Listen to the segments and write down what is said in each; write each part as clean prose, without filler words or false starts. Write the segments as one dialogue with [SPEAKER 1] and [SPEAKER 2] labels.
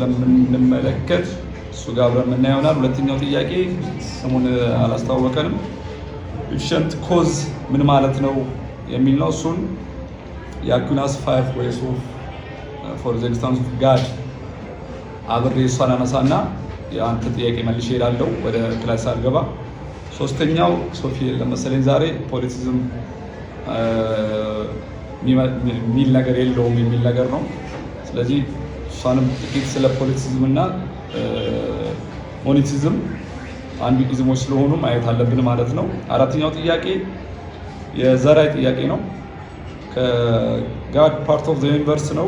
[SPEAKER 1] ለምንመለከት እሱ ጋር አብረን እናየውናል። ሁለተኛው ጥያቄ ስሙን አላስተዋወቀንም። ኤፊሽንት ኮዝ ምን ማለት ነው የሚል ነው። እሱን የአኩናስ 5 ways for the existence of God አብሬ እሷን አነሳና የአንተ ጥያቄ መልሼ እሄዳለሁ ወደ ክላስ አልገባ። ሶስተኛው ሶፊ ለመሰለኝ ዛሬ ፖለቲዝም ሚል ነገር የለውም የሚል ነገር ነው። ስለዚህ እሷንም ጥቂት ስለ ፖለቲዝም እና ሞኔቲዝም አንዱ ኢዝሞች ስለሆኑ ማየት አለብን ማለት ነው። አራተኛው ጥያቄ የዘራይ ጥያቄ ነው። ከጋድ ፓርት ኦፍ ዘ ዩኒቨርስ ነው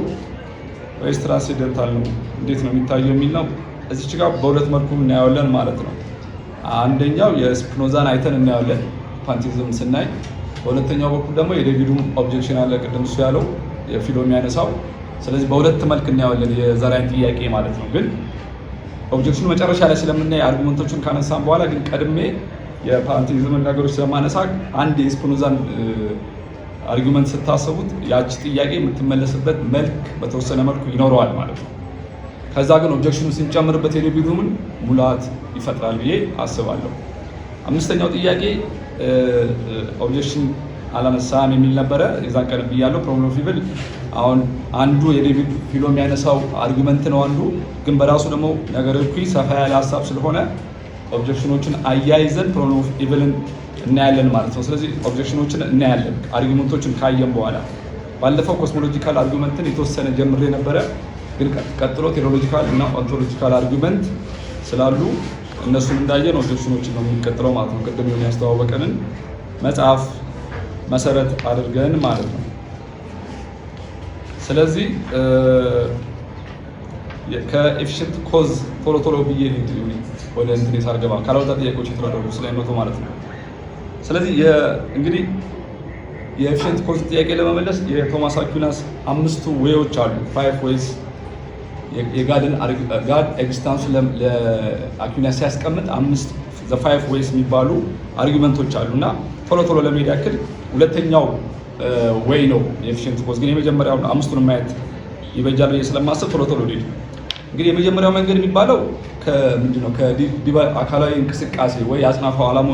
[SPEAKER 1] ወይስ ትራንስደንታል ነው እንዴት ነው የሚታየው የሚል ነው። እዚች ጋር በሁለት መልኩ እናያለን ማለት ነው። አንደኛው የስፒኖዛን አይተን እናያለን ፓንቲዝም ስናይ፣ በሁለተኛው በኩል ደግሞ የዴቪዱም ኦብጀክሽን አለ ቅድም እሱ ያለው የፊሎ የሚያነሳው። ስለዚህ በሁለት መልክ እናያለን የዘራይን ጥያቄ ማለት ነው። ግን ኦብጀክሽኑ መጨረሻ ላይ ስለምናይ አርጉመንቶችን ካነሳን በኋላ ግን ቀድሜ የፓንቲዝም ነገሮች ስለማነሳ አንድ የስፒኖዛን አርጉመንት ስታሰቡት ያቺ ጥያቄ የምትመለስበት መልክ በተወሰነ መልኩ ይኖረዋል ማለት ነው። ከዛ ግን ኦብጀክሽኑ ስንጨምርበት የዴቪዱምን ሙላት ይፈጥራል ብዬ አስባለሁ። አምስተኛው ጥያቄ ኦብጀክሽን አላነሳም የሚል ነበረ። የዛን ቀን ብያለሁ። ፕሮብሌም ኦፍ ኢቪል አሁን አንዱ የዴቪድ ፊሎ የሚያነሳው አርጉመንት ነው። አንዱ ግን በራሱ ደግሞ ነገር እኩይ ሰፋ ያለ ሀሳብ ስለሆነ ኦብጀክሽኖችን አያይዘን ፕሮብሌም ኦፍ ኢቪልን እናያለን ማለት ነው። ስለዚህ ኦብጀክሽኖችን እናያለን አርጉመንቶችን ካየን በኋላ። ባለፈው ኮስሞሎጂካል አርጉመንትን የተወሰነ ጀምሬ ነበረ፣ ግን ቀጥሎ ቴዎሎጂካል እና ኦንቶሎጂካል አርጉመንት ስላሉ እነሱን እንዳየን ኦብጀክሽኖችን ነው የሚቀጥለው ማለት ነው። ቅድም የሚያስተዋወቀንን መጽሐፍ መሰረት አድርገን ማለት ነው። ስለዚህ ከኤፊሽንት ኮዝ ቶሎ ብዬ ወደ እንትን ሳርገባ ካላወጣ ጥያቄዎች የተደረጉ ስለሚመጡ ማለት ነው። ስለዚህ እንግዲህ የኤፊሽንት ኮዝ ጥያቄ ለመመለስ የቶማስ አኩናስ 5 ዌዎች አሉ። 5 ways የጋድን ጋድ ኤግዚስታንስ ለአኩናስ ሲያስቀምጥ 5 ways የሚባሉ አርጉመንቶች አሉና ቶሎ ለመሄድ ያክል ሁለተኛው ወይ ነው የኤፊሽንት ኮዝ። ግን የመጀመሪያው አምስቱን ማየት ይበጃል ብዬ ስለማስብ ቶሎ ልሂድ። እንግዲህ የመጀመሪያው መንገድ የሚባለው ከምንድነው አካላዊ እንቅስቃሴ ወይ አጽናፈ ዓላሙ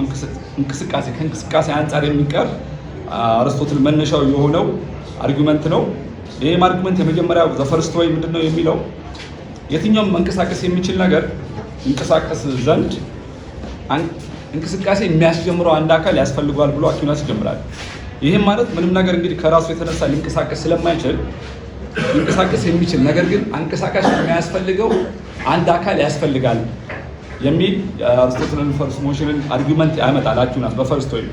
[SPEAKER 1] ከእንቅስቃሴ አንጻር የሚቀር አርስቶትል መነሻው የሆነው አርጉመንት ነው። ይሄም አርጉመንት የመጀመሪያው ዘፈርስት ወይ ምንድነው የሚለው የትኛውም መንቀሳቀስ የሚችል ነገር እንቀሳቀስ ዘንድ እንቅስቃሴ የሚያስጀምረው አንድ አካል ያስፈልገዋል ብሎ አኩናስ ይጀምራል። ይህም ማለት ምንም ነገር እንግዲህ ከራሱ የተነሳ ሊንቀሳቀስ ስለማይችል ሊንቀሳቀስ የሚችል ነገር ግን አንቀሳቃሽ የሚያስፈልገው አንድ አካል ያስፈልጋል የሚል የአርስቶትልን ፈርስት ሞሽንን አርጉመንት ያመጣል አኩናስ በፈርስት ወይ።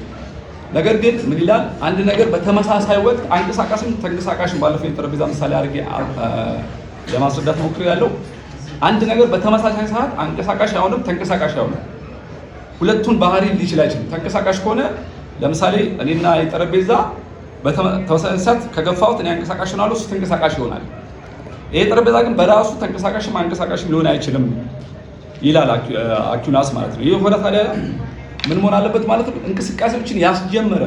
[SPEAKER 1] ነገር ግን ምን ይላል? አንድ ነገር በተመሳሳይ ወቅት አንቀሳቃሽም ተንቀሳቃሽም ባለፈው የጠረጴዛ ምሳሌ አድርጌ ለማስረዳት ሞክሬያለሁ። አንድ ነገር በተመሳሳይ ሰዓት አንቀሳቃሽ አይሆንም፣ ተንቀሳቃሽ አይሆንም። ሁለቱን ባህሪ ሊችል አይችልም። ተንቀሳቃሽ ከሆነ ለምሳሌ እኔና የጠረጴዛ በተመሳሳይ ሰዓት ከገፋሁት እኔ አንቀሳቃሽ ሆናለሁ፣ እሱ ተንቀሳቃሽ ይሆናል። ይሄ ጠረጴዛ ግን በራሱ ተንቀሳቃሽም አንቀሳቃሽም ሊሆን አይችልም ይላል አኩናስ ማለት ነው። ይህ ሆነ ታዲያ ምን መሆን አለበት ማለት ነው? እንቅስቃሴዎችን ያስጀመረ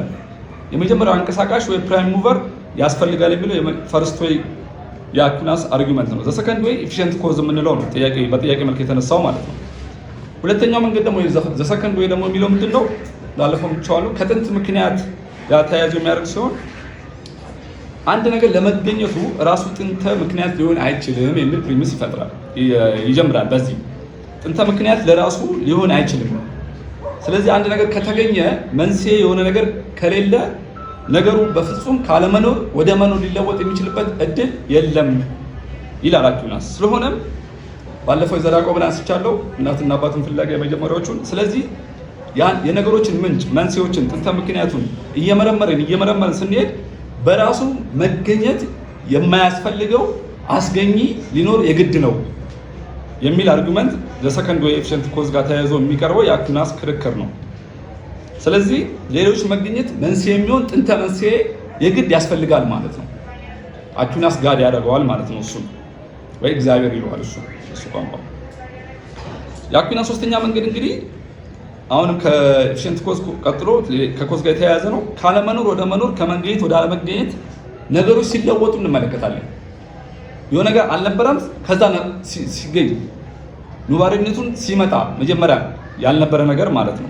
[SPEAKER 1] የመጀመሪያው አንቀሳቃሽ ወይ ፕራይም ሙቨር ያስፈልጋል የሚለው ፈርስት ወይ የአኩናስ አርጉመንት ነው። ዘሰከንድ ወይ ኤፊሽንት ኮዝ የምንለው ነው በጥያቄ መልክ የተነሳው ማለት ነው። ሁለተኛው መንገድ ደግሞ ዘሰከንድ ወይ ደግሞ የሚለው ምንድነው? ላለፈው ብቻዋለሁ ከጥንት ምክንያት ጋር ተያይዞ የሚያደርግ ሲሆን አንድ ነገር ለመገኘቱ ራሱ ጥንተ ምክንያት ሊሆን አይችልም የሚል ፕሪሚስ ይጀምራል። በዚህ ጥንተ ምክንያት ለራሱ ሊሆን አይችልም። ስለዚህ አንድ ነገር ከተገኘ መንስኤ የሆነ ነገር ከሌለ ነገሩ በፍጹም ካለመኖር ወደ መኖር ሊለወጥ የሚችልበት እድል የለም ይላል አኩናስ። ስለሆነም ባለፈው የዘያዕቆብን አንስቻለሁ እናትና አባትን ፍላጋ የመጀመሪያዎቹን። ስለዚህ የነገሮችን ምንጭ መንስኤዎችን ጥንተ ምክንያቱን እየመረመርን ስንሄድ በራሱ መገኘት የማያስፈልገው አስገኚ ሊኖር የግድ ነው የሚል አርጉመንት ለሰከንድ ወይ ኤፊሽንት ኮዝ ጋር ተያይዞ የሚቀርበው የአኩናስ ክርክር ነው። ስለዚህ ሌሎች መገኘት መንስኤ የሚሆን ጥንተ መንስኤ የግድ ያስፈልጋል ማለት ነው። አኩናስ ጋድ ያደርገዋል ማለት ነው። እሱ ወይ እግዚአብሔር ይለዋል እሱ ቋንቋ። የአኩናስ ሶስተኛ መንገድ እንግዲህ አሁንም ከኤፊሽንት ኮዝ ቀጥሎ ከኮዝ ጋር የተያያዘ ነው። ካለመኖር ወደ መኖር ከመገኘት ወደ አለመገኘት ነገሮች ሲለወጡ እንመለከታለን። የሆነ ነገር አልነበረም ከዛ ሲገኝ ኑባሪነቱን ሲመጣ መጀመሪያ ያልነበረ ነገር ማለት ነው።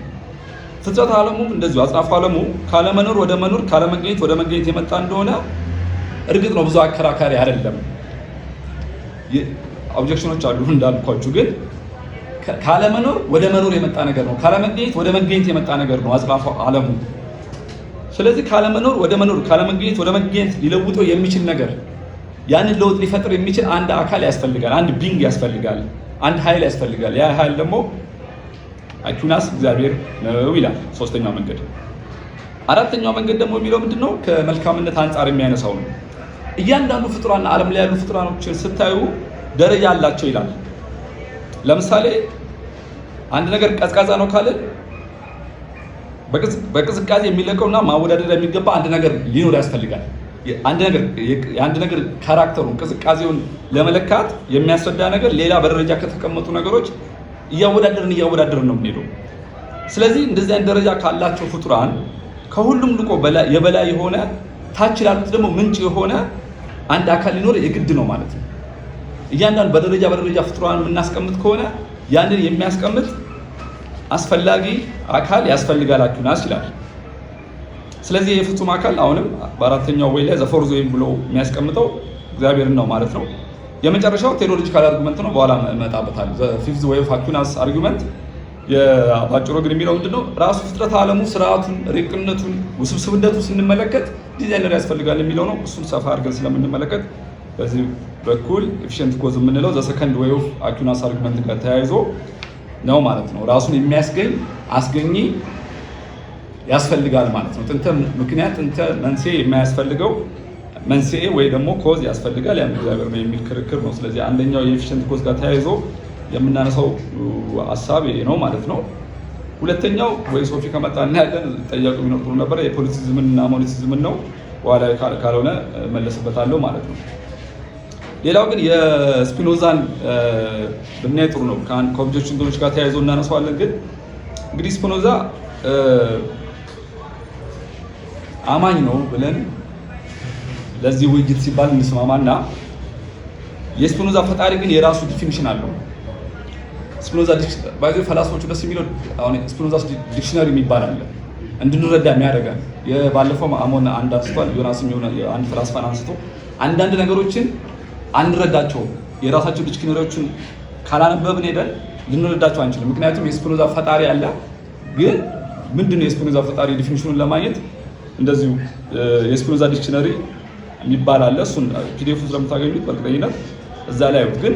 [SPEAKER 1] ፍጥረት ዓለሙም እንደዚሁ አጽናፈ ዓለሙ ካለመኖር ወደ መኖር ካለመገኘት ወደ መገኘት የመጣ እንደሆነ እርግጥ ነው ብዙ አከራካሪ አይደለም። ኦብጀክሽኖች አሉ እንዳልኳችሁ፣ ግን ካለመኖር ወደ መኖር የመጣ ነገር ነው። ካለመገኘት ወደ መገኘት የመጣ ነገር ነው አጽናፈ ዓለሙ። ስለዚህ ካለመኖር ወደ መኖር ካለመገኘት ወደ መገኘት ሊለውጠው የሚችል ነገር ያንን ለውጥ ሊፈጥር የሚችል አንድ አካል ያስፈልጋል፣ አንድ ቢንግ ያስፈልጋል፣ አንድ ኃይል ያስፈልጋል። ያ ኃይል ደግሞ አኪናስ እግዚአብሔር ነው ይላል ሶስተኛው መንገድ። አራተኛው መንገድ ደግሞ የሚለው ምንድነው? ከመልካምነት አንጻር የሚያነሳው ነው። እያንዳንዱ ፍጡራን ዓለም ላይ ያሉ ፍጡራኖችን ስታዩ ደረጃ አላቸው ይላል። ለምሳሌ አንድ ነገር ቀዝቃዛ ነው ካልን በቅዝቃዜ የሚለቀውና ማወዳደር የሚገባ አንድ ነገር ሊኖር ያስፈልጋል። አንድ ነገር ካራክተሩን ቅዝቃዜውን ለመለካት የሚያስረዳ ነገር ሌላ በደረጃ ከተቀመጡ ነገሮች እያወዳደርን ነው የምንሄደው። ስለዚህ እንደዚህ አይነት ደረጃ ካላቸው ፍጡራን ከሁሉም ልቆ የበላይ የሆነ ታች ላሉት ደግሞ ምንጭ የሆነ አንድ አካል ሊኖር የግድ ነው ማለት ነው። እያንዳንዱ በደረጃ ፍጡራን የምናስቀምጥ ከሆነ ያንን የሚያስቀምጥ አስፈላጊ አካል ያስፈልጋላችሁ ናስ ይላል። ስለዚህ የፍጹም አካል አሁንም በአራተኛው ወይ ላይ ዘፎርዝ ወይ ብሎ የሚያስቀምጠው እግዚአብሔርን ነው ማለት ነው። የመጨረሻው ቴዎሎጂካል አርጉመንት ነው፣ በኋላ እመጣበታለሁ። ዘ ፊፍዝ ዌይ ኦፍ አኩናስ አርጉመንት የባጭሩ ግን የሚለው ምንድነው? ራሱ ፍጥረት ዓለሙ ስርዓቱን፣ ረቂቅነቱን፣ ውስብስብነቱን ስንመለከት ዲዛይነር ያስፈልጋል የሚለው ነው። እሱን ሰፋ አድርገን ስለምንመለከት በዚህ በኩል ኤፊሽንት ኮዝ የምንለው ዘ ሰከንድ ዌይ ኦፍ አኩናስ አርጉመንት ጋር ተያይዞ ነው ማለት ነው። ራሱን የሚያስገኝ አስገኚ ያስፈልጋል ማለት ነው። ጥንተ ምክንያት ጥንተ መንስኤ የማያስፈልገው መንስኤ ወይ ደግሞ ኮዝ ያስፈልጋል፣ ያን እግዚአብሔር ነው የሚል ክርክር ነው። ስለዚህ አንደኛው የኤፊሽንት ኮዝ ጋር ተያይዞ የምናነሳው ሐሳብ ይሄ ነው ማለት ነው። ሁለተኛው ወይ ሶፊ ከመጣ እናያለን፣ ጠያቁ ቢኖር ጥሩ ነበር። የፖለቲሲዝምን እና ሞኔቲሲዝምን ነው፣ በኋላ ካልሆነ መለስበታለሁ ማለት ነው። ሌላው ግን የስፒኖዛን ብናይ ጥሩ ነው። ከኦብጀክሽኖች ጋር ተያይዞ እናነሳዋለን። ግን እንግዲህ ስፒኖዛ አማኝ ነው ብለን ለዚህ ውይይት ሲባል እንስማማና የስፒኖዛ ፈጣሪ ግን የራሱ ዲፊኒሽን አለው። ስፒኖዛ ባይዘው ፈላስፎቹ ደስ የሚለው አሁን ስፒኖዛ ዲክሽነሪ የሚባል አለ እንድንረዳ የሚያደርጋል። የባለፈው አሞን አንድ አንስቷል፣ ዮናስም የሆነ አንድ ፈላስፋን አንስቶ አንዳንድ ነገሮችን አንረዳቸው የራሳቸው ዲክሽነሪዎችን ካላነበብን ሄደን ልንረዳቸው አንችልም። ምክንያቱም የስፒኖዛ ፈጣሪ አለ። ግን ምንድነው የስፒኖዛ ፈጣሪ ዲፊኒሽኑን ለማግኘት እንደዚሁ የስፒኖዛ ዲክሽነሪ የሚባል አለ። እሱን ፒዲኤፍ ስለምታገኙት በእርግጠኝነት እዛ ላይ አዩት። ግን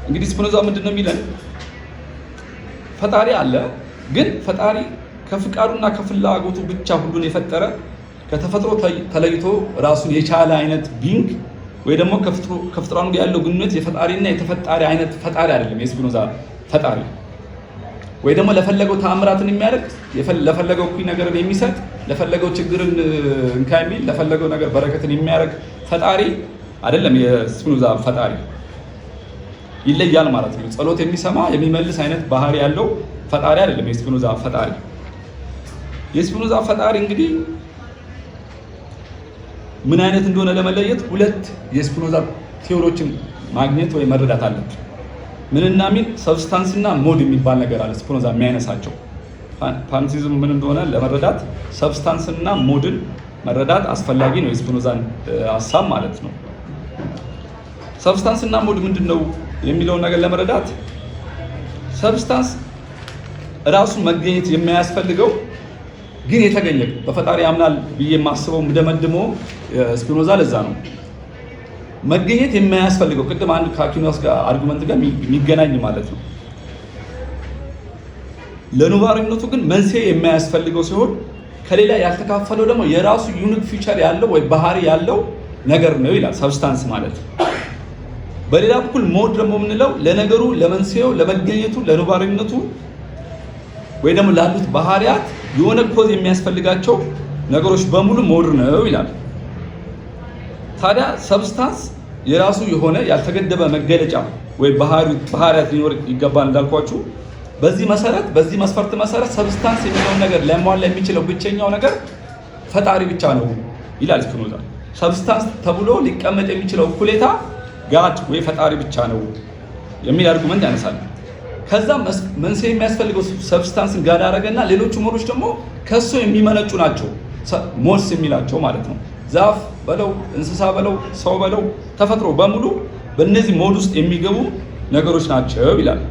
[SPEAKER 1] እንግዲህ ስፒኖዛ ምንድነው የሚለን? ፈጣሪ አለ። ግን ፈጣሪ ከፍቃዱና ከፍላጎቱ ብቻ ሁሉን የፈጠረ ከተፈጥሮ ተለይቶ ራሱን የቻለ አይነት ቢንግ ወይ ደግሞ ከፍጥሯን ጋር ያለው ግንኙነት የፈጣሪና የተፈጣሪ አይነት ፈጣሪ አይደለም። የስፒኖዛ ፈጣሪ ወይ ደግሞ ለፈለገው ተአምራትን የሚያደርግ ለፈለገው እኩይ ነገርን የሚሰጥ ለፈለገው ችግርን እንካ የሚል ለፈለገው ነገር በረከትን የሚያደርግ ፈጣሪ አይደለም። የስፒኖዛ ፈጣሪ ይለያል ማለት ነው። ጸሎት የሚሰማ የሚመልስ አይነት ባህሪ ያለው ፈጣሪ አይደለም የስፒኖዛ ፈጣሪ። የስፒኖዛ ፈጣሪ እንግዲህ ምን አይነት እንደሆነ ለመለየት ሁለት የስፒኖዛ ቴዎሪዎችን ማግኘት ወይ መረዳት አለብን። ምንና ምን ሰብስታንስ እና ሞድ የሚባል ነገር አለ። ስፒኖዛ የሚያነሳቸው ፓንቲዝም ምን እንደሆነ ለመረዳት ሰብስታንስ እና ሞድን መረዳት አስፈላጊ ነው፣ የስፒኖዛን ሐሳብ ማለት ነው። ሰብስታንስ እና ሞድ ምንድነው የሚለውን ነገር ለመረዳት ሰብስታንስ ራሱ መገኘት የማያስፈልገው ግን የተገኘ በፈጣሪ ያምናል ብዬ የማስበው እንደመድመው ስፒኖዛ ለዛ ነው መገኘት የማያስፈልገው። ቅድም አንድ ከአኪናስ ጋር አርጉመንት ጋር የሚገናኝ ማለት ነው። ለኑባሪነቱ ግን መንስኤ የማያስፈልገው ሲሆን ከሌላ ያልተካፈለው ደግሞ የራሱ ዩኒክ ፊቸር ያለው ወይ ባህሪ ያለው ነገር ነው ይላል ሰብስታንስ ማለት። በሌላ በኩል ሞድ ደግሞ የምንለው ለነገሩ ለመንስኤው ለመገኘቱ ለኑባሪነቱ ወይ ደግሞ ላሉት ባህሪያት የሆነ ኮዝ የሚያስፈልጋቸው ነገሮች በሙሉ ሞድ ነው ይላል። ታዲያ ሰብስታንስ የራሱ የሆነ ያልተገደበ መገለጫ ወይ ባህሪያት ሊኖር ይገባል እንዳልኳችሁ። በዚህ መስፈርት መሰረት ሰብስታንስ የሚለውን ነገር ሊያሟላ የሚችለው ብቸኛው ነገር ፈጣሪ ብቻ ነው ይላል ስፒኖዛ። ሰብስታንስ ተብሎ ሊቀመጥ የሚችለው እኩሌታ ጋድ ወይ ፈጣሪ ብቻ ነው የሚል አርጉመንት ያነሳል። ከዛ መንስኤ የሚያስፈልገው ሰብስታንስን ጋድ አደረገና ሌሎቹ ሞዶች ደግሞ ከሱ የሚመነጩ ናቸው ሞድስ የሚላቸው ማለት ነው። ዛፍ በለው እንስሳ በለው ሰው በለው ተፈጥሮ በሙሉ በእነዚህ ሞድ ውስጥ የሚገቡ ነገሮች ናቸው ይላል።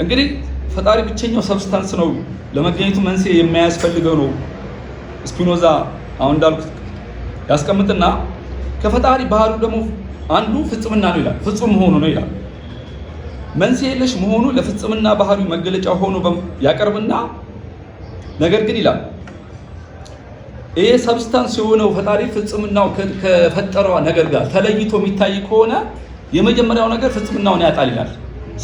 [SPEAKER 1] እንግዲህ ፈጣሪ ብቸኛው ሰብስታንስ ነው ለመገኘቱ መንስኤ የማያስፈልገው ነው ስፒኖዛ አሁን እንዳልኩት ያስቀምጥና ከፈጣሪ ባህሪው ደግሞ አንዱ ፍጽምና ነው ይላል። ፍጹም መሆኑ ነው ይላል። መንስኤ የለሽ መሆኑ ለፍጽምና ባህሪው መገለጫ ሆኖ ያቀርብና ነገር ግን ይላል ይሄ ሰብስታንስ የሆነው ፈጣሪ ፍጽምናው ከፈጠረው ነገር ጋር ተለይቶ የሚታይ ከሆነ የመጀመሪያው ነገር ፍጽምናውን ያጣል ይላል።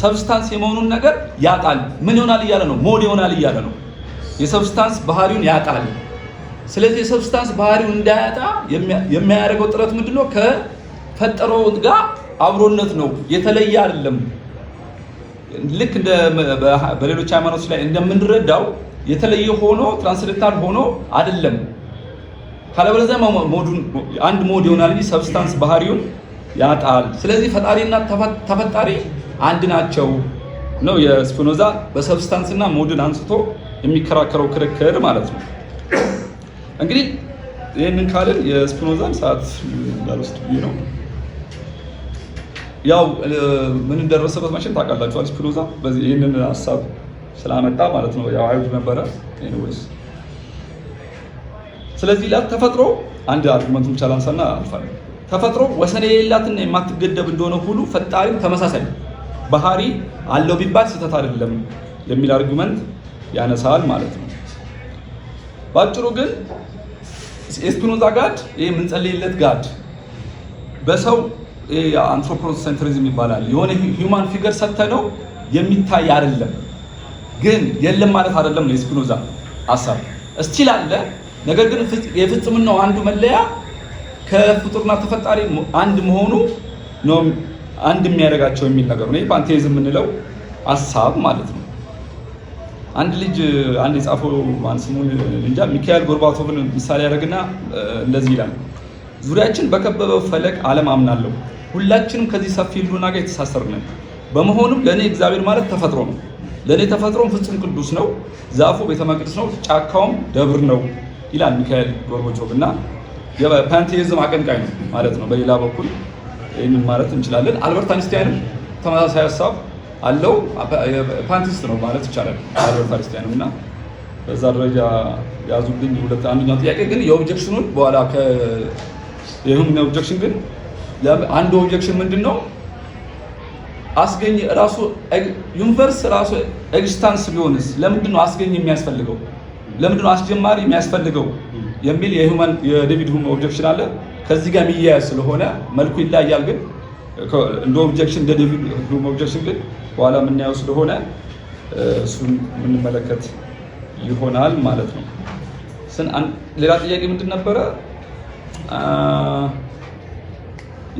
[SPEAKER 1] ሰብስታንስ የመሆኑን ነገር ያጣል። ምን ይሆናል እያለ ነው? ሞድ ይሆናል እያለ ነው። የሰብስታንስ ባህሪውን ያጣል። ስለዚህ የሰብስታንስ ባህሪውን እንዳያጣ የሚያደርገው ጥረት ምንድነው? ከፈጠረው ጋር አብሮነት ነው፣ የተለየ አይደለም። ልክ እንደ በሌሎች ሃይማኖቶች ላይ እንደምንረዳው የተለየ ሆኖ ትራንስሌታል ሆኖ አይደለም። ካለበለዚያ ሞዱን አንድ ሞድ ይሆናል እንጂ ሰብስታንስ ባህሪውን ያጣል። ስለዚህ ፈጣሪና ተፈጣሪ አንድ ናቸው ነው የስፒኖዛ በሰብስታንስና ሞድን አንስቶ የሚከራከረው ክርክር ማለት ነው። እንግዲህ ይህንን ካልን የስፒኖዛን ሰዓት እንዳልወስድ ነው። ያው ምን እንደደረሰበት መቼም ታውቃላችኋል። ስፒኖዛ በዚህ ይህንን ሀሳብ ስላመጣ ማለት ነው። ያው አይሁድ ነበረ ኤኒዌይስ። ስለዚህ ተፈጥሮ አንድ አርጉመንቱን ብቻ ላንሳና አልፋለሁ። ተፈጥሮ ወሰን የሌላትና የማትገደብ እንደሆነ ሁሉ ፈጣሪም ተመሳሳይ ባህሪ አለው ቢባል ስህተት አይደለም የሚል አርጉመንት ያነሳል ማለት ነው። ባጭሩ ግን የስፒኖዛ ጋድ ይሄ የምንጸልይለት ጋድ በሰው አንትሮፖሴንትሪዝም ይባላል። የሆነ ሂውማን ፊገር ሰተነው የሚታይ አይደለም፣ ግን የለም ማለት አይደለም ነው የስፒኖዛ ሐሳብ። እስቲል አለ፣ ነገር ግን የፍጽምናው አንዱ መለያ ከፍጡርና ተፈጣሪ አንድ መሆኑ ነው አንድ የሚያደርጋቸው የሚል ነገር ነው። ፓንቴይዝም የምንለው ሐሳብ ማለት ነው። አንድ ልጅ አንድ የጻፈው ስሙን እንጃ ሚካኤል ጎርባቶቭን ምሳሌ ያደርግና እንደዚህ ይላል። ዙሪያችን በከበበው ፈለግ ዓለም አምናለሁ። ሁላችንም ከዚህ ሰፊ ህልውና ጋር የተሳሰርን ነን። በመሆኑም ለእኔ እግዚአብሔር ማለት ተፈጥሮ ነው። ለእኔ ተፈጥሮም ፍጹም ቅዱስ ነው። ዛፉ ቤተ መቅደስ ነው፣ ጫካውም ደብር ነው ይላል ሚካኤል ጎርባቾቭ እና የፓንቴይዝም አቀንቃኝ ነው ማለት ነው። በሌላ በኩል ይህንን ማለት እንችላለን። አልበርት አንስታይንም ተመሳሳይ ሀሳብ አለው። ፓንቲስት ነው ማለት ይቻላል አልበርት አንስታይንም እና በዛ ደረጃ ያዙልኝ። አንደኛው ጥያቄ ግን የኦብጀክሽኑን በኋላ ይሁን ኦብጀክሽን ግን አንዱ ኦብጀክሽን ምንድነው? አስገኝ ራሱ ዩኒቨርስ ራሱ ኤግዚስታንስ ቢሆንስ ለምንድነው አስገኝ የሚያስፈልገው? ለምንድነው አስጀማሪ የሚያስፈልገው የሚል የዴቪድ ሁም ኦብጀክሽን አለ። ከዚህ ጋር የሚያያዝ ስለሆነ መልኩ ይለያያል። ግን እንደ ኦብጀክሽን እንደ ዴቪድ ሁም ኦብጀክሽን ግን በኋላ የምናየው ስለሆነ እሱን የምንመለከት ይሆናል ማለት ነው። ሌላ ጥያቄ ምንድን ነበረ?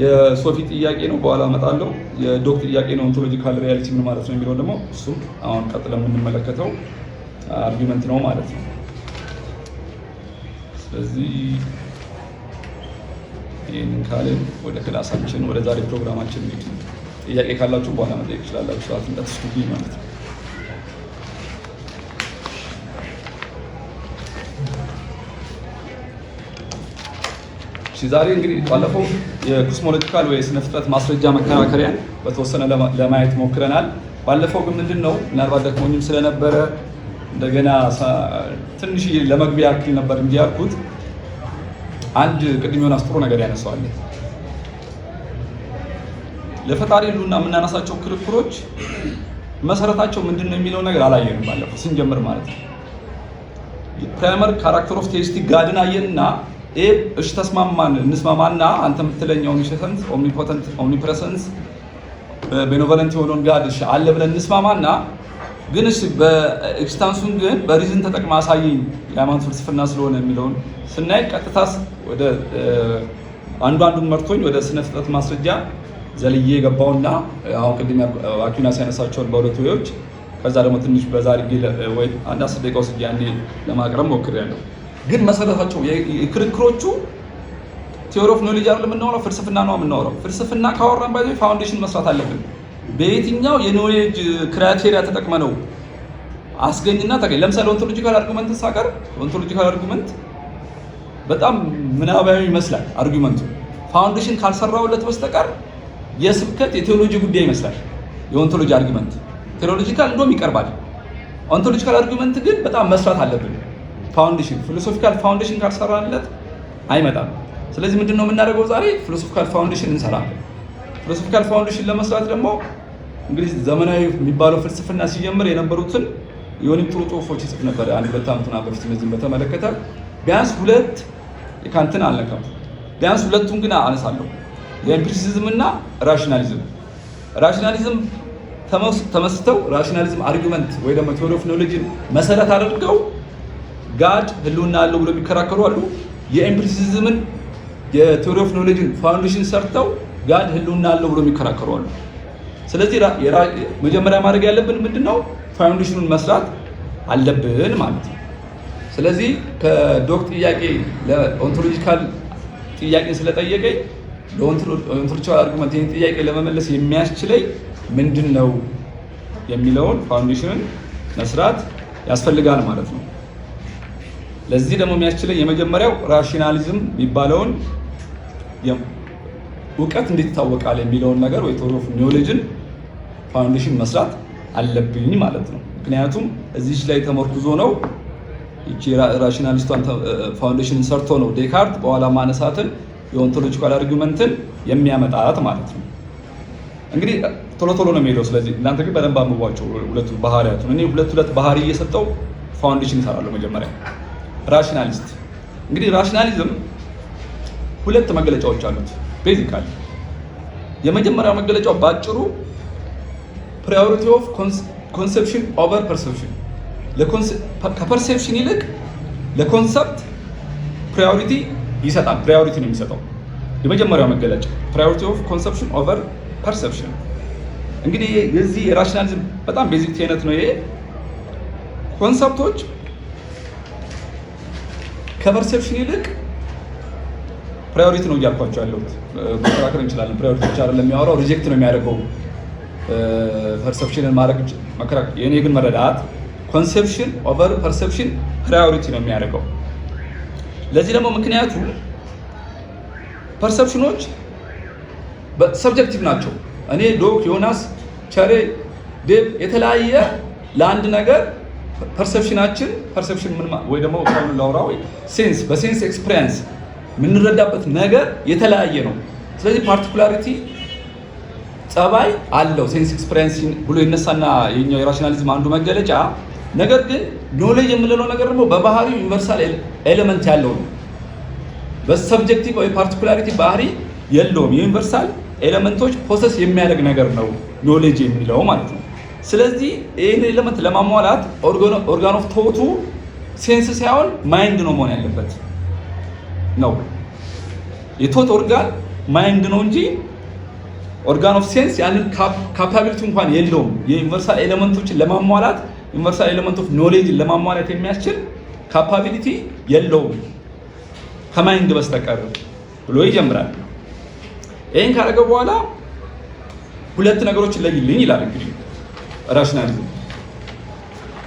[SPEAKER 1] የሶፊ ጥያቄ ነው፣ በኋላ እመጣለሁ። የዶክ ጥያቄ ነው፣ ኦንቶሎጂካል ሪያሊቲ ምን ማለት ነው የሚለው ደግሞ እሱም አሁን ቀጥለን የምንመለከተው አርጊመንት ነው ማለት ነው። ስለዚህ ይህንን ካልን ወደ ክላሳችን ወደ ዛሬ ፕሮግራማችን እንሂድ። ጥያቄ ካላችሁ በኋላ መጠየቅ ይችላላችሁ፣ ሰዓት እንዳትስቱብኝ ማለት ነው። ዛሬ እንግዲህ ባለፈው የኮስሞሎጂካል ወይ ስነ ፍጥረት ማስረጃ መከራከሪያን በተወሰነ ለማየት ሞክረናል። ባለፈው ግን ምንድነው ምናልባት ደክሞኝም ስለነበረ እንደገና ትንሽ ለመግቢያ ያክል ነበር እንጂ ያልኩት አንድ ቅድም የሆነ አስጥሩ ነገር ያነሳዋል። ለፈጣሪ ህልውና የምናነሳቸው ክርክሮች መሰረታቸው ምንድነው የሚለው ነገር አላየንም ባለፈው ስንጀምር ማለት ነው። ፕራይመር ካራክተር ኦፍ ቴይስቲክ ጋድን አየንና እሺ ተስማማን እንስማማና አንተ የምትለኛው ኦምኒሸንስ ኦምኒፖተንት ኦምኒፕሬሰንስ ቤኔቮለንት የሆነውን ጋድ እሺ አለ ብለን እንስማማና ግን እሺ በኤክስታንሱን ግን በሪዝን ተጠቅማ አሳየኝ የሃይማኖት ፍልስፍና ስለሆነ የሚለውን ስናይ ቀጥታስ ወደ አንዱን መርቶኝ ወደ ስነ ፍጥረት ማስረጃ ዘልዬ የገባውና አሁን ቅድም አኪናስ ያነሳቸውን በሁለቱ ወዮች ከዛ ደግሞ ትንሽ በዛሬ ወይ አንድ 10 ደቂቃ ውስጥ ያኔ ለማቅረብ ሞክሬያለሁ። ግን መሰረታቸው የክርክሮቹ ቲዮሪ ኦፍ ኖሌጅ አይደለም የምናወራው፣ ፍልስፍና ነው የምናወራው። ፍልስፍና ካወራን ባይዘ ፋውንዴሽን መስራት አለብን። በየትኛው የኖሌጅ ክራይቴሪያ ተጠቅመነው አስገኝና ተገኝ። ለምሳሌ ኦንቶሎጂካል አርጉመንት ሳቀር ኦንቶሎጂካል አርጉመንት በጣም ምናባዊ ይመስላል አርጉመንቱ። ፋውንዴሽን ካልሰራውለት በስተቀር የስብከት የቴዎሎጂ ጉዳይ ይመስላል የኦንቶሎጂ አርጉመንት። ቴዎሎጂካል እንደውም ይቀርባል። ኦንቶሎጂካል አርጉመንት ግን በጣም መስራት አለብን። ፋውንዴሽን ፊሎሶፊካል ፋውንዴሽን ካልሰራንለት አይመጣም። ስለዚህ ምንድነው የምናደርገው ዛሬ? ፊሎሶፊካል ፋውንዴሽን እንሰራለን። ፊሎሶፊካል ፋውንዴሽን ለመስራት ደግሞ እንግዲህ ዘመናዊ የሚባለው ፍልስፍና ሲጀምር የነበሩትን የሆኑ ጥሩ ጽሁፎች ይጽፍ ነበር። አንድ ሁለት ዓመትና በፊት እነዚህን በተመለከተ ቢያንስ ሁለት የካንትን አልነካም፣ ቢያንስ ሁለቱን ግን አነሳለሁ። የኤምፒሪሲዝም እና ራሽናሊዝም። ራሽናሊዝም ተመስርተው ራሽናሊዝም አርጉመንት ወይ ደግሞ ቲዮሪ ኦፍ ኖሌጅን መሰረት አድርገው ጋድ ህልውና አለው ብሎ የሚከራከሩ አሉ። የኤምፒሪሲዝምን የቲዮሪ ኦፍ ኖሌጅን ፋውንዴሽን ሰርተው ጋድ ህልውና አለው ብሎ የሚከራከሩ አሉ። ስለዚህ መጀመሪያ ማድረግ ያለብን ምንድነው? ፋውንዴሽኑን መስራት አለብን ማለት ነው። ስለዚህ ከዶክ ጥያቄ ለኦንቶሎጂካል ጥያቄ ስለጠየቀኝ ለኦንቶሎጂካል አርጉመንት ይህን ጥያቄ ለመመለስ የሚያስችለኝ ምንድነው የሚለውን ፋውንዴሽንን መስራት ያስፈልጋል ማለት ነው። ለዚህ ደግሞ የሚያስችለኝ የመጀመሪያው ራሽናሊዝም የሚባለውን እውቀት እንዴት ይታወቃል የሚለውን ነገር ወይ ቲዮሪ ኦፍ ኖሌጅን ፋውንዴሽን መስራት አለብኝ ማለት ነው። ምክንያቱም እዚች ላይ ተመርኩዞ ነው እቺ ራሽናሊስቷን ፋውንዴሽንን ሰርቶ ነው ዴካርት በኋላ ማነሳትን የኦንቶሎጂካል አርጉመንትን የሚያመጣት ማለት ነው። እንግዲህ ቶሎ ቶሎ ነው የሚሄደው። ስለዚህ እናንተ ግን በደንብ አንብቧቸው ሁለቱ ባህሪያቱን። እኔ ሁለት ባህሪ እየሰጠው ፋውንዴሽን እሰራለሁ። መጀመሪያ ራሽናሊስት። እንግዲህ ራሽናሊዝም ሁለት መገለጫዎች አሉት ቤዚካሊ። የመጀመሪያው መገለጫው ባጭሩ ፕራዮሪቲ ኦፍ ኮንሰፕሽን ኦቨር ፐርሰፕሽን፣ ከፐርሴፕሽን ይልቅ ለኮንሰፕት ፕራዮሪቲ ይሰጣል። ፕራዮሪቲ ነው የሚሰጠው። የመጀመሪያው መገለጫ ፕራዮሪቲ ኦፍ ኮንሰፕሽን ኦቨር ፐርሰፕሽን። እንግዲህ የዚህ የራሽናሊዝም በጣም ቤዚክ ቴነት ነው ይሄ። ኮንሰፕቶች ከፐርሴፕሽን ይልቅ ፕራዮሪቲ ነው እያልኳቸው ያለሁት። መከራከር እንችላለን። ፕራዮሪቲ ብቻ አይደለም የሚያወራው፣ ሪጀክት ነው የሚያደርገው ፐርሰፕሽንን ማድረግ መከራከር። የኔ ግን መረዳት ኮንሴፕሽን ኦቨር ፐርሰፕሽን ፕራዮሪቲ ነው የሚያደርገው። ለዚህ ደግሞ ምክንያቱ ፐርሰፕሽኖች ሰብጀክቲቭ ናቸው። እኔ ዶክ፣ ዮናስ፣ ቸሬ፣ ዴቭ የተለያየ ለአንድ ነገር ፐርሰፕሽናችን ፐርሰፕሽን ምን ወይ ደግሞ ካሁን ላውራ ወይ ሴንስ በሴንስ ኤክስፒሪየንስ የምንረዳበት ነገር የተለያየ ነው። ስለዚህ ፓርቲኩላሪቲ ጸባይ አለው ሴንስ ኤክስፒሪየንስ ብሎ ይነሳና የኛው የራሽናሊዝም አንዱ መገለጫ። ነገር ግን ኖሌጅ የምንለው ነገር ደግሞ በባህሪው ዩኒቨርሳል ኤሌመንት ያለው ነው። በሰብጀክቲቭ ወይ ፓርቲኩላሪቲ ባህሪ የለውም። የዩኒቨርሳል ኤሌመንቶች ፕሮሰስ የሚያደርግ ነገር ነው ኖሌጅ የሚለው ማለት ነው። ስለዚህ ይህን ኤሌመንት ለማሟላት ኦርጋን ኦፍ ቶቱ ሴንስ ሳይሆን ማይንድ ነው መሆን ያለበት ነው። የቶት ኦርጋን ማይንድ ነው እንጂ ኦርጋን ኦፍ ሴንስ ያንን ካፓቢሊቲ እንኳን የለውም። የዩኒቨርሳል ኤሌመንቶችን ለማሟላት ዩኒቨርሳል ኤሌመንት ኦፍ ኖሌጅን ለማሟላት የሚያስችል ካፓቢሊቲ የለውም ከማይንድ በስተቀር ብሎ ይጀምራል። ይህን ካደረገ በኋላ ሁለት ነገሮችን ለይልኝ ይላል። እንግዲህ ራሽናሊዝም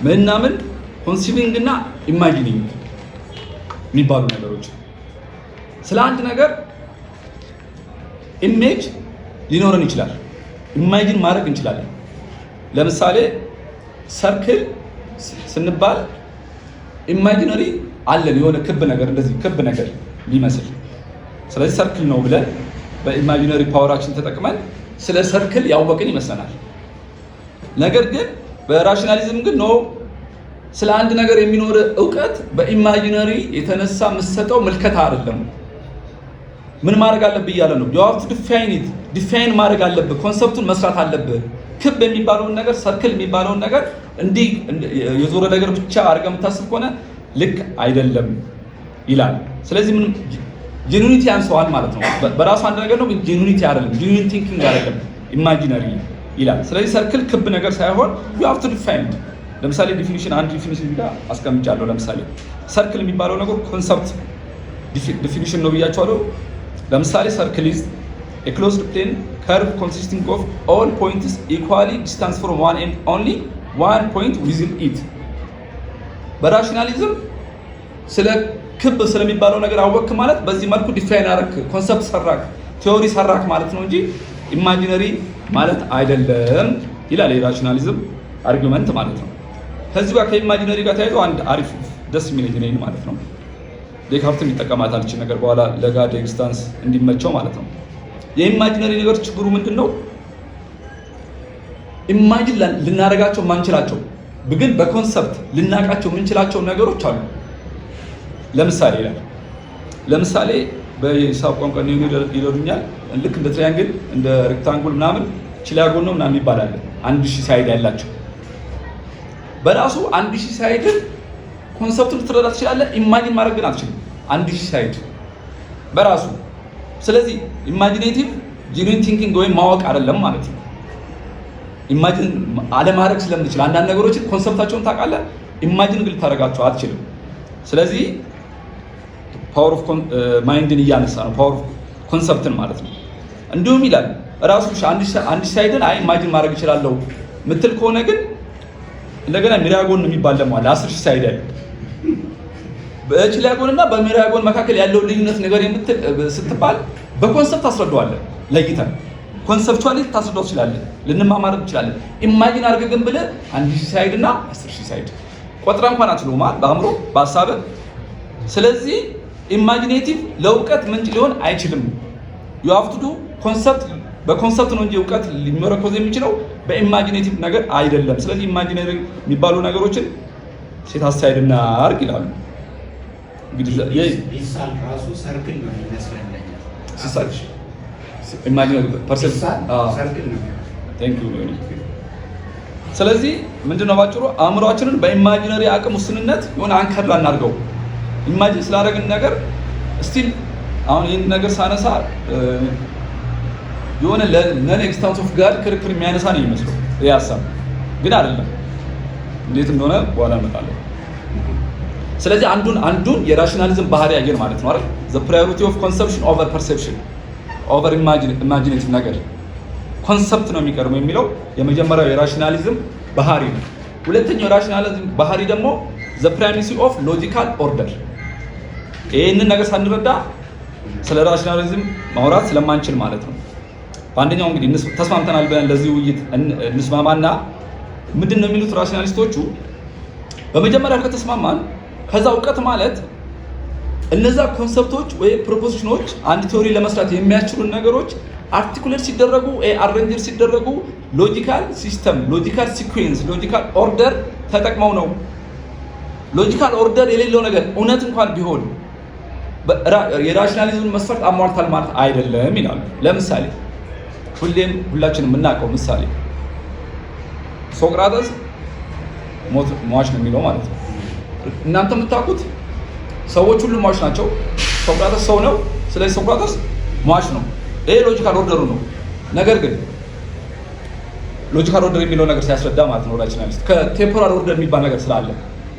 [SPEAKER 1] ምናምን ኮንሲቪንግ እና ኢማጂኒንግ የሚባሉ ነገሮች። ስለ አንድ ነገር ኢሜጅ ሊኖረን ይችላል፣ ኢማጂን ማድረግ እንችላለን። ለምሳሌ ሰርክል ስንባል ኢማጂነሪ አለን የሆነ ክብ ነገር እንደዚህ ክብ ነገር ሊመስል። ስለዚህ ሰርክል ነው ብለን በኢማጂነሪ ፓወራችን ተጠቅመን ስለ ሰርክል ያወቅን ይመስለናል። ነገር ግን በራሽናሊዝም ግን ነው ስለ አንድ ነገር የሚኖር እውቀት በኢማጂነሪ የተነሳ የምትሰጠው ምልከታ አይደለም። ምን ማድረግ አለብህ እያለ ነው። you have to define it ዲፋይን ማድረግ አለብህ፣ ኮንሰፕቱን መስራት አለብህ። ክብ የሚባለውን ነገር ሰርክል የሚባለውን ነገር እንዲህ የዞረ ነገር ብቻ አድርገህ የምታስብ ከሆነ ልክ አይደለም ይላል። ስለዚህ ምን ጄኑኒቲ ያንሰዋል ማለት ነው። በራሱ አንድ ነገር ነው ግን ጄኑኒቲ አይደለም፣ ጄኑዊን ቲንኪንግ አይደለም፣ ኢማጂነሪ ይላል። ስለዚህ ሰርክል ክብ ነገር ሳይሆን you have to define it። ለምሳሌ ዲፊኒሽን አንድ ዲፊኒሽን ጋር አስቀምጫለሁ። ለምሳሌ ሰርክል የሚባለው ነገር ኮንሰፕት ዲፊኒሽን ነው ብያቸዋለሁ። ለምሳሌ ሰርክል ኢዝ a closed plane curve consisting of all points equally distance from one end only one point within it በራሽናሊዝም ስለ ክብ ስለሚባለው ነገር አወክ ማለት በዚህ መልኩ ዲፋይን አረክ ኮንሰፕት ሰራክ ቲዮሪ ሰራክ ማለት ነው እንጂ ኢማጂነሪ ማለት አይደለም ይላል የራሽናሊዝም አርጊውመንት ማለት ነው። ከዚህ ጋር ከኢማጂነሪ ጋር ተያይዞ አንድ አሪፍ ደስ የሚለኝ ነኝ ማለት ነው። ዴካርትም ይጠቀማታል እቺ ነገር በኋላ ለጋድ ኤግዚስተንስ እንዲመቸው ማለት ነው። የኢማጂነሪ ነገር ችግሩ ምንድነው? ኢማጂን ልናረጋቸው ማንችላቸው ግን በኮንሰፕት ልናቃቸው ምንችላቸው ነገሮች አሉ። ለምሳሌ ይላል ለምሳሌ በሂሳብ ቋንቋ ነው ይለዱኛል ልክ እንደ ትራያንግል እንደ ሬክታንግል ምናምን ቺላጎን ነው ምናምን ይባላል 1000 ሳይድ ያላቸው በራሱ 1000 ሳይድ ኮንሰፕቱን ልትረዳ ትችላለህ። ኢማጂን ማድረግ ግን አትችልም 1000 ሳይድ በራሱ። ስለዚህ ኢማጂኔቲቭ ጂኒን ቲንኪንግ ወይ ማወቅ አይደለም ማለት ነው። ኢማጂን አለማድረግ ስለምትችል አንዳንድ ነገሮችን ኮንሰፕታቸውን ታውቃለህ፣ ኢማጂን ግን ልታደርጋቸው አትችልም። ስለዚህ ፓወር ኦፍ ማይንድን እያነሳ ነው ፓወር ኦፍ ኮንሰፕትን ማለት ነው። እንዲሁም ይላል ራሱ አንድ ሳይድን አይ ኢማጂን ማድረግ ይችላልው ምትል ከሆነ ግን እንደገና ሚራጎን የሚባል ደግሞ አለ 10000 ሳይድ ያለው በቺላጎንና በሚራጎን መካከል ያለው ልዩነት ነገር ስትባል በኮንሰፕት አስረዳዋለህ ለይተን ኮንሰፕቹዋሊ ታስረዳው ይችላል ልንማማር እንችላለን። ኢማጂን አድርገህ ግን ብለህ 1000 ሳይድ እና 10000 ሳይድ ቆጥራ እንኳን አትችልም ማለት በአእምሮ በሐሳብ። ስለዚህ ኢማጂኔቲቭ ለእውቀት ምንጭ ሊሆን አይችልም። you have to do ኮንሰፕት በኮንሰፕት ነው እንጂ እውቀት ሊመረኮዝ የሚችለው በኢማጂኔቲቭ ነገር አይደለም። ስለዚህ ኢማጂነሪ የሚባሉ ነገሮችን ሴት አሳይድ እና አርግ ይላሉ። እንግዲህ
[SPEAKER 2] ይሳል ራሱ ሰርክል ነው የሚመስለኝ
[SPEAKER 1] ሲሳል ኢማጂነሪ ፐርሰፕት
[SPEAKER 2] ሰርክል ነው።
[SPEAKER 1] ቴንክ ዩ። ስለዚህ ምንድነው ባጭሩ አእምሮአችንን በኢማጂነሪ አቅም ውስንነት የሆነ አንከር ላናርገው ኢማጂን ስላደረግን ነገር ስቲል አሁን ይህን ነገር ሳነሳ የሆነ ለነን ኤግዚስተንስ ኦፍ ጋድ ክርክር የሚያነሳ ነው የሚመስለው ይሄ ሀሳብ ግን አይደለም። እንዴት እንደሆነ በኋላ እመጣለሁ። ስለዚህ አንዱን የራሽናሊዝም ባህሪ ያየን ማለት ነው አይደል? the priority of conception over perception over imaginative ነገር ኮንሰፕት ነው የሚቀርበው የሚለው የመጀመሪያው የራሽናሊዝም ባህሪ ነው። ሁለተኛው የራሽናሊዝም ባህሪ ደግሞ the primacy of logical order። ይሄንን ነገር ሳንረዳ ስለ ራሽናሊዝም ማውራት ስለማንችል ማለት ነው። በአንደኛው እንግዲህ ተስማምተናል ብለን ለዚህ ውይይት እንስማማና ምንድነው የሚሉት ራሽናሊስቶቹ በመጀመሪያ ከተስማማን ከዛ እውቀት ማለት እነዛ ኮንሰፕቶች ወይ ፕሮፖዚሽኖች አንድ ቲዮሪ ለመስራት የሚያስችሉን ነገሮች አርቲኩሌት ሲደረጉ አሬንጅ ሲደረጉ ሎጂካል ሲስተም፣ ሎጂካል ሲኩዌንስ፣ ሎጂካል ኦርደር ተጠቅመው ነው። ሎጂካል ኦርደር የሌለው ነገር እውነት እንኳን ቢሆን የራሽናሊዝም መስፈርት አሟልቷል ማለት አይደለም ይላሉ። ለምሳሌ ሁላችንም የምናውቀው ምሳሌ ሶቅራጠስ ሟች ነው የሚለው ማለት ነው። እናንተ የምታውቁት ሰዎች ሁሉ ሟች ናቸው። ሶቅራጠስ ሰው ነው። ስለዚህ ሶቅራጠስ ሟች ነው። ይሄ ሎጂካል ኦርደሩ ነው። ነገር ግን ሎጂካል ኦርደር የሚለው ነገር ሲያስረዳ ማለት ነው ራሽናሊስት ከቴምፖራል ኦርደር የሚባል ነገር ስላለ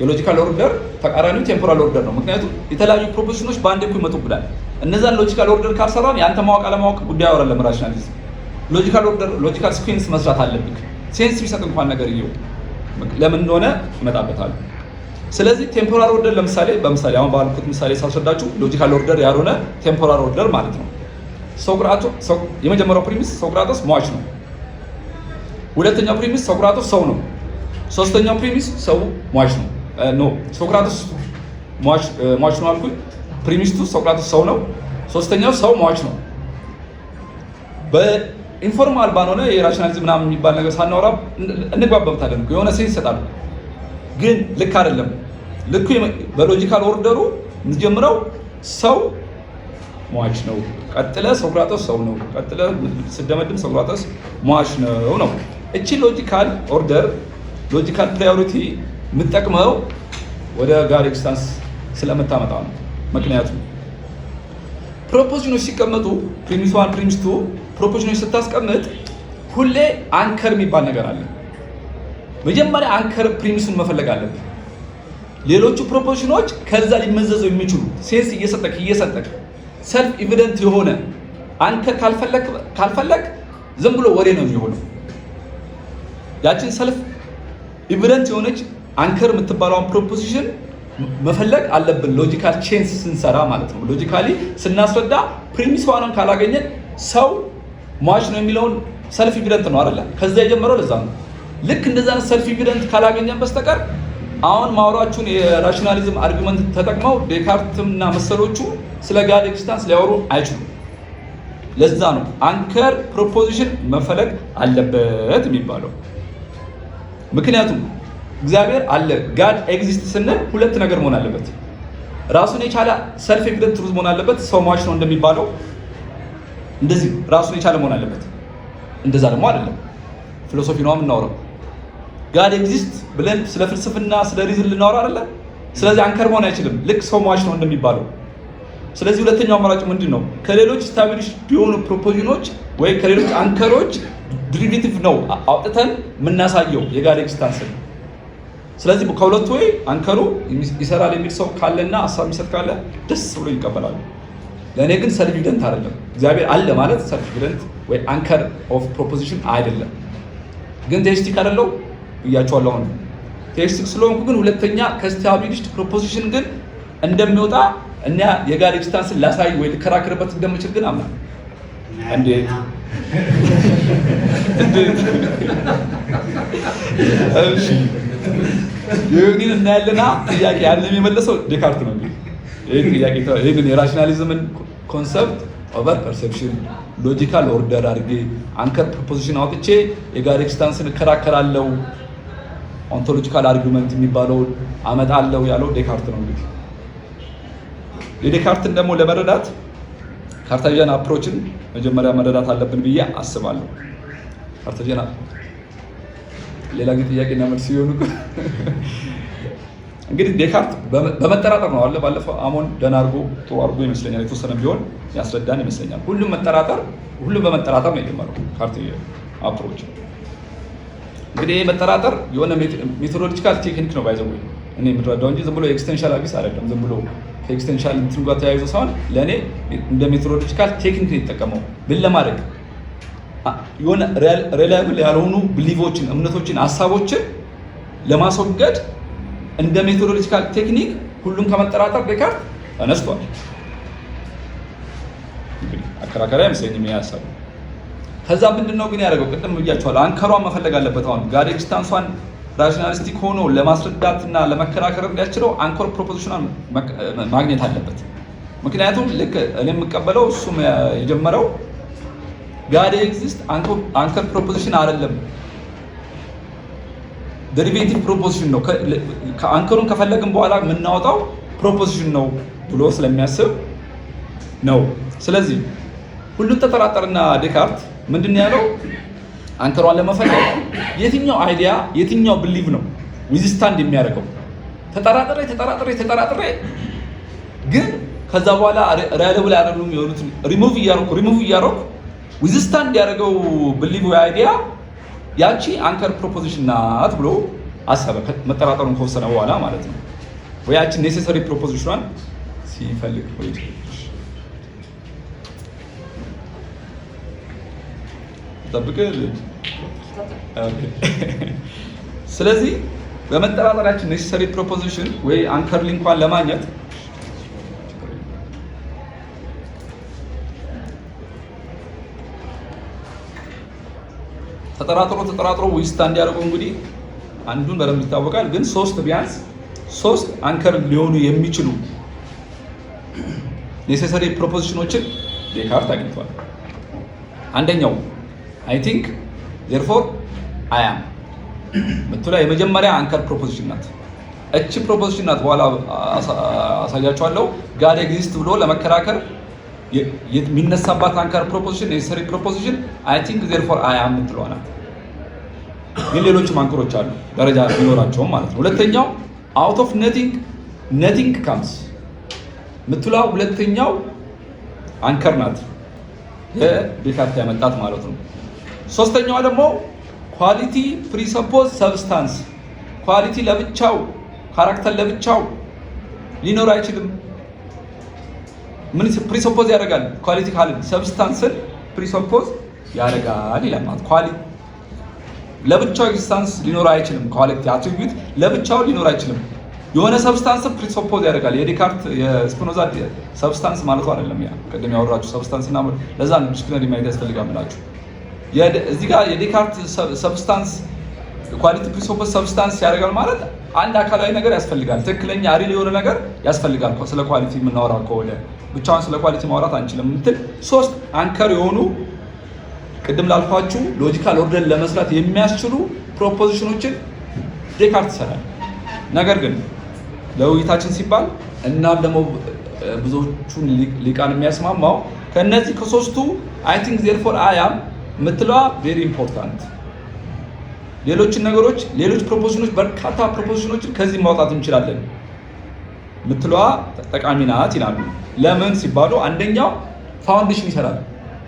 [SPEAKER 1] የሎጂካል ኦርደር ተቃራኒው ቴምፖራል ኦርደር ነው። ምክንያቱም የተለያዩ ፕሮፖዚሽኖች በአንድ እኩል ይመጡብናል። እነዛን ሎጂካል ኦርደር ካልሰራን ያንተ ማወቅ አለማወቅ ጉዳይ አይደለም። ራሽናሊዝም ሎጂካል ኦርደር ሎጂካል ሲኩዌንስ መስራት አለብህ። ሴንስ ቢሰጥ እንኳን ነገር ይኸው ለምን እንደሆነ ይመጣበታል። ስለዚህ ቴምፖራል ኦርደር ለምሳሌ በምሳሌ አሁን ባልኩት ምሳሌ ሳስረዳችሁ ሎጂካል ኦርደር ያልሆነ ቴምፖራል ኦርደር ማለት ነው። የመጀመሪያው ፕሪሚስ ሶቅራጠስ ሟች ነው። ሁለተኛው ፕሪሚስ ሶቅራጠስ ሰው ነው። ሶስተኛው ፕሪሚስ ሰው ሟች ነው። ሶቅራጠስ ሟች ነው አልኩኝ። ፕሪሚስቱ ሶቅራጠስ ሰው ነው። ሶስተኛው ሰው ሟች ነው። በኢንፎርማል ባልሆነ የራሽናሊዝም ምናምን የሚባል ነገር ሳናወራ እንግባባበታለን። የሆነ ሴንስ ይሰጣሉ፣ ግን ልክ አይደለም። ልኩ በሎጂካል ኦርደሩ የምትጀምረው ሰው ሟች ነው፣ ቀጥለ ሶቅራጠስ ሰው ነው፣ ቀጥለ ስደመድም ሶቅራጠስ ሟች ነው። እቺ ሎጂካል ኦርደር ሎጂካል ፕራዮሪቲ የምትጠቅመው ወደ ጋድ ኤግዚስተንስ ስለምታመጣ ነው። ምክንያቱም ፕሮፖዚሽኖች ሲቀመጡ ፕሪሚስ 1 ፕሪሚስ 2 ፕሮፖዚሽኖች ስታስቀምጥ ሁሌ አንከር የሚባል ነገር አለ። መጀመሪያ አንከር ፕሪሚሱን መፈለግ አለብን። ሌሎቹ ፕሮፖዚሽኖች ከዛ ሊመዘዙ የሚችሉ ሴንስ እየሰጠክ ሰልፍ ኤቪደንት የሆነ አንከር ካልፈለክ ዝም ብሎ ወሬ ነው የሚሆነው። ያችን ሰልፍ ኤቪደንት የሆነች አንከር የምትባለውን ፕሮፖዚሽን መፈለግ አለብን። ሎጂካል ቼንስ ስንሰራ ማለት ነው። ሎጂካሊ ስናስረዳ ፕሪሚስዋንም ካላገኘን ሰው ሟች ነው የሚለውን ሰልፍ ኤቪደንት ነው አይደለ? ከዛ የጀመረው ለዛ ነው። ልክ እንደዛ ሰልፍ ኤቪደንት ካላገኘን በስተቀር አሁን ማውራችሁን የራሽናሊዝም አርጊመንት ተጠቅመው ዴካርትና መሰሎቹ ስለ ጋድ ኤግዚስተንስ ሊያወሩ አይችሉም። ለዛ ነው አንከር ፕሮፖዚሽን መፈለግ አለበት የሚባለው። ምክንያቱም እግዚአብሔር አለ ጋድ ኤግዚስት ስንል ሁለት ነገር መሆን አለበት። ራሱን የቻለ ሰልፍ ኤቪደንት ትሩዝ መሆን አለበት። ሰው ሟች ነው እንደሚባለው እንደዚህ ራሱን የቻለ መሆን አለበት። እንደዛ ደግሞ አይደለም። ፊሎሶፊ ነው የምናወራው። ጋድ ኤግዚስት ብለን ስለ ፍልስፍና ስለ ሪዝን ልናወራ አይደለም። ስለዚህ አንከር መሆን አይችልም፣ ልክ ሰው ሟች ነው እንደሚባለው። ስለዚህ ሁለተኛው አማራጭ ምንድን ነው? ከሌሎች ስታብሊሽ የሆኑ ፕሮፖዚሽኖች ወይ ከሌሎች አንከሮች ድሪቬቲቭ ነው አውጥተን የምናሳየው የጋድ ኤግዚስተንስን። ስለዚህ ከሁለቱ ወይ አንከሩ ይሰራል የሚል ሰው ካለና ሀሳብ የሚሰጥ ካለ ደስ ብሎ ይቀበላሉ። ለእኔ ግን ሰልፍ ኤቪደንት አይደለም። እግዚአብሔር አለ ማለት ሰልፍ ኤቪደንት ወይ አንከር ኦፍ ፕሮፖዚሽን አይደለም። ግን ቴስቲክ አይደለው ብያቸዋለሁ። አሁን ቴስቲክ ስለሆንኩ ግን ሁለተኛ ከስታብሊሽድ ፕሮፖዚሽን ግን እንደሚወጣ እና የጋድ ኤግዚስተንስን ላሳይ ወይ ልከራከርበት እንደምችል ግን አምናለሁ። እንዴት እሺ ይሄን እናያለና ጥያቄ ያለ የሚመለሰው ዴካርት ነው። ይሄን ጥያቄ ይሄን የራሽናሊዝምን ኮንሰፕት ኦቨር ፐርሰፕሽን ሎጂካል ኦርደር አድርጌ አንከር ፕሮፖዚሽን አውጥቼ የጋድ ኤግዚስተንስን እከራከራለሁ ኦንቶሎጂካል አርጊመንት የሚባለው አመጣለሁ ያለው ዴካርት ነው። እንግዲህ የዴካርትን ደግሞ ለመረዳት ካርተዚያን አፕሮችን መጀመሪያ መረዳት አለብን ብዬ አስባለሁ። ካርተዚያን ሌላ ግን ጥያቄና መልስ ሲሆኑ እንግዲህ ዴካርት በመጠራጠር ነው አለ። ባለፈው አሞን ደህና አድርጎ ጥሩ አድርጎ ይመስለኛል የተወሰነ ቢሆን ያስረዳን ይመስለኛል። ሁሉም በመጠራጠር ነው የጀመረው ካርተዚያን አፕሮች። እንግዲህ መጠራጠር የሆነ ሜቶዶሎጂካል ቴክኒክ ነው ባይዘው እኔ የምረዳው እንጂ ዝም ብሎ ኤክስቴንሻል አቢስ አይደለም። ዝም ብሎ ከኤክስቴንሻል እንትን ጋር ተያይዞ ሳይሆን ለእኔ እንደ ሜቶዶሎጂካል ቴክኒክ ነው የተጠቀመው። ምን ለማድረግ የሆነ ሪላያብል ያልሆኑ ብሊቮችን፣ እምነቶችን፣ ሀሳቦችን ለማስወገድ እንደ ሜቶዶሎጂካል ቴክኒክ ሁሉም ከመጠራጠር ዴካርት ተነስቷል። እንግዲህ አከራካሪ አይመስለኝም ይሄ ሀሳብ። ከዛ ምንድነው ግን ያደረገው? ቅድም ብያቸዋለሁ፣ አንከሯን መፈለግ አለበት። አሁን ጋድ ኤግዚስተንሷን ራሽናሊስቲክ ሆኖ ለማስረዳትና ለመከራከር እንዲያስችለው አንከር ፕሮፖዚሽኗን ማግኘት አለበት። ምክንያቱም ልክ እኔ የምቀበለው እሱም የጀመረው ጋድ ኤግዚስት አንከር ፕሮፖዚሽን አይደለም፣ ዴሪቬቲቭ ፕሮፖዚሽን ነው። ከአንከሩን ከፈለግን በኋላ የምናወጣው ፕሮፖዚሽን ነው ብሎ ስለሚያስብ ነው። ስለዚህ ሁሉን ተጠራጠርና ዴካርት ምንድን ያለው አንከሯን ለመፈለግ የትኛው አይዲያ የትኛው ብሊቭ ነው ዊዝስታንድ የሚያደርገው? ተጠራጥሬ ግን ከዛ በኋላ ሪላያብል አይደሉም የሆኑትን ሪሙቭ እያደረኩ ዊዝስታንድ ያደረገው ብሊቭ ወይ አይዲያ ያቺ አንከር ፕሮፖዚሽን ናት ብሎ አሰበ። መጠራጠሩን ከወሰነ በኋላ ማለት ነው። ወይ ያቺ ኔሴሰሪ ፕሮፖዚሽኗን ሲፈልግ ወይ ስለዚህ በመጠራጠራችን ኔሴሰሪ ፕሮፖዚሽን ወይ አንከር ሊንኳን ለማግኘት ተጠራጥሮ ዊዝስታንድ ያደርጉ እንግዲህ አንዱን በደንብ ይታወቃል። ግን ቢያንስ ሶስት አንከር ሊሆኑ የሚችሉ ኔሴሰሪ ፕሮፖዚሽኖችን ዴካርት አግኝቷል። አንደኛው I think therefore I am ምትላ የመጀመሪያ አንከር ፕሮፖዚሽን ናት። እቺ ፕሮፖዚሽን ናት በኋላ አሳያችኋለሁ። ጋድ ኤግዚስት ብሎ ለመከራከር የሚነሳባት አንከር ፕሮፖዚሽን ኔሴሰሪ ፕሮፖዚሽን I think therefore I am ምትለዋ ናት። ግን ሌሎችም አንከሮች አሉ ደረጃ ቢኖራቸውም ማለት ነው። ሁለተኛው out of nothing comes ምትላ ሁለተኛው አንከር ናት የዴካርት ያመጣት ማለት ነው። ሶስተኛው ደግሞ ኳሊቲ ፕሪሰፖዝ ሰብስታንስ። ኳሊቲ ለብቻው ካራክተር ለብቻው ሊኖር አይችልም። ምን ፕሪሶፖዝ ያደርጋል? ኳሊቲ ካልን ሰብስታንስን ፕሪሶፖዝ ያደርጋል ይላል ማለት ኳሊቲ ለብቻው ኤግዚስተንስ ሊኖር አይችልም። ኳሊቲ አትሪቢዩት ለብቻው ሊኖር አይችልም። የሆነ ሰብስታንስ ፕሪሶፖዝ ያደርጋል። የዴካርት የስፒኖዛ ሰብስታንስ ማለት አይደለም። ያ ቀደም ያወራችሁ ሰብስታንስ እና ለዛ ነው ዲስፕሊነሪ ማየት ያስፈልጋል ብላችሁ እዚህ ጋር የዴካርት ሰብስታንስ ኳሊቲ ፕሪሶፖዝ ሰብስታንስ ያደርጋል ማለት አንድ አካላዊ ነገር ያስፈልጋል። ትክክለኛ ሪል የሆነ ነገር ያስፈልጋል። ስለ ኳሊቲ የምናወራ ከሆነ ብቻውን ስለ ኳሊቲ ማውራት አንችልም። እንትን ሶስት አንከር የሆኑ ቅድም ላልኳችሁ ሎጂካል ኦርደር ለመስራት የሚያስችሉ ፕሮፖዚሽኖችን ዴካርት ይሰራል። ነገር ግን ለውይይታችን ሲባል እናም ደግሞ ብዙዎቹን ሊቃን የሚያስማማው ከነዚህ ከሶስቱ አይ ቲንክ ዜርፎር አይ አም የምትለዋ ቬሪ ኢምፖርታንት። ሌሎችን ነገሮች ሌሎች ፕሮፖዚሽኖች በርካታ ፕሮፖዚሽኖችን ከዚህ ማውጣት እንችላለን የምትለዋ ጠቃሚ ናት ይላሉ። ለምን ሲባሉ አንደኛው ፋውንዴሽን ይሰራል።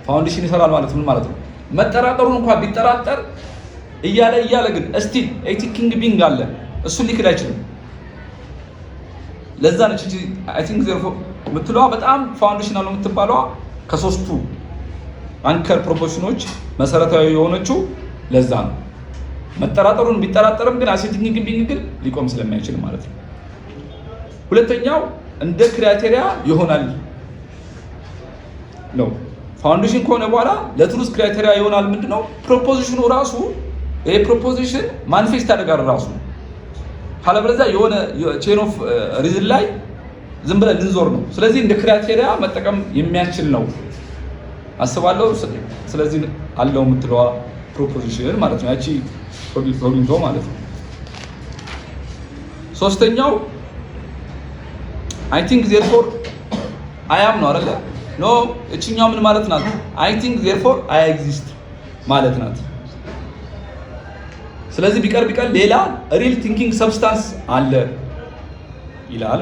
[SPEAKER 1] ፋውንዴሽን ይሰራል ማለት ምን ማለት ነው? መጠራጠሩን እንኳን ቢጠራጠር እያለ ግን እስቲል ኤቲኪንግ ቢንግ አለ እሱን ሊክድ አይችልም። ለዛ ነች እንጂ አይ ቲንክ ዜርፎር የምትለዋ በጣም ፋውንዴሽናል ነው የምትባለዋ ከሶስቱ አንከር ፕሮፖዚሽኖች መሰረታዊ የሆነችው ለዛ ነው። መጠራጠሩን ቢጠራጠርም ግን አሴቲንግ ቢንግ ግን ሊቆም ስለማይችል ማለት ነው። ሁለተኛው እንደ ክራይቴሪያ ይሆናል ነው። ፋውንዴሽን ከሆነ በኋላ ለትሩዝ ክራይቴሪያ ይሆናል ምንድነው? ፕሮፖዚሽኑ ራሱ ይሄ ፕሮፖዚሽን ማኒፌስት ያደርጋል ራሱ። ካለበለዚያ የሆነ ቼን ኦፍ ሪዝን ላይ ዝም ብለን ልንዞር ነው። ስለዚህ እንደ ክራይቴሪያ መጠቀም የሚያስችል ነው አስባለሁ። ስለዚህ አለው የምትለዋ ፕሮፖዚሽን ማለት ነው። ያቺ ፕሮብሌም ማለት ነው። ሶስተኛው አይ ቲንክ ዜርፎር አይ አም ነው አይደለ? ኖ እቺኛው ምን ማለት ናት? አይ ቲንክ ዜርፎር አይ ኤግዚስት ማለት ናት። ስለዚህ ቢቀር ሌላ ሪል ቲንኪንግ ሰብስታንስ አለ ይላል።